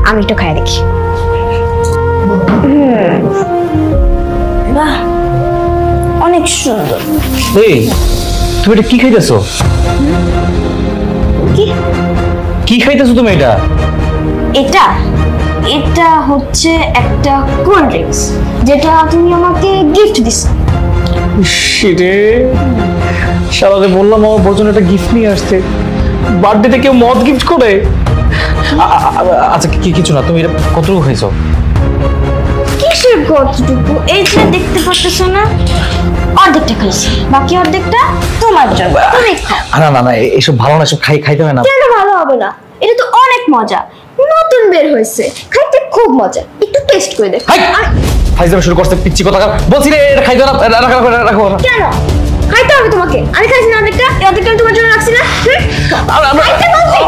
আমি একটু খাই দেখি। বাহ, অনেক সুন্দর। এই তুমি এটা কি খাইতেছো? কি খাইতেছো তুমি এটা? এটা এটা হচ্ছে একটা কোল্ড ড্রিঙ্কস, যেটা তুমি আমাকে গিফট দিছো। শিটে, শালারে বললাম আমার বর্জন একটা গিফট নিয়ে আসতে, বার্থডেতে কেউ মদ গিফট করে? আচ্ছা কিছু না, তুমি এটা কতটুকু খাইছো? কিসের কতটুকু? এই যে দেখতে পাচ্ছ না, অর্ধেকটা খাইছি, বাকি অর্ধেকটা তোমার জন্য, তুমি খাও। না না না, এসব ভালো না, এসব খাইতে হয় না। কেন ভালো হবে না? এটা তো অনেক মজা, নতুন বের হয়েছে, খাইতে খুব মজা, একটু টেস্ট করে দেখো। ফাইজলামি শুরু করতে পিচ্ছি কথা বলছি রে, এটা খাইতে না, রাখো। কেন খাইতে হবে তোমাকে? আমি খাইছি না অর্ধেকটা, এই অর্ধেকটা আমি তোমার জন্য রাখছি না। খাইতে বলছি।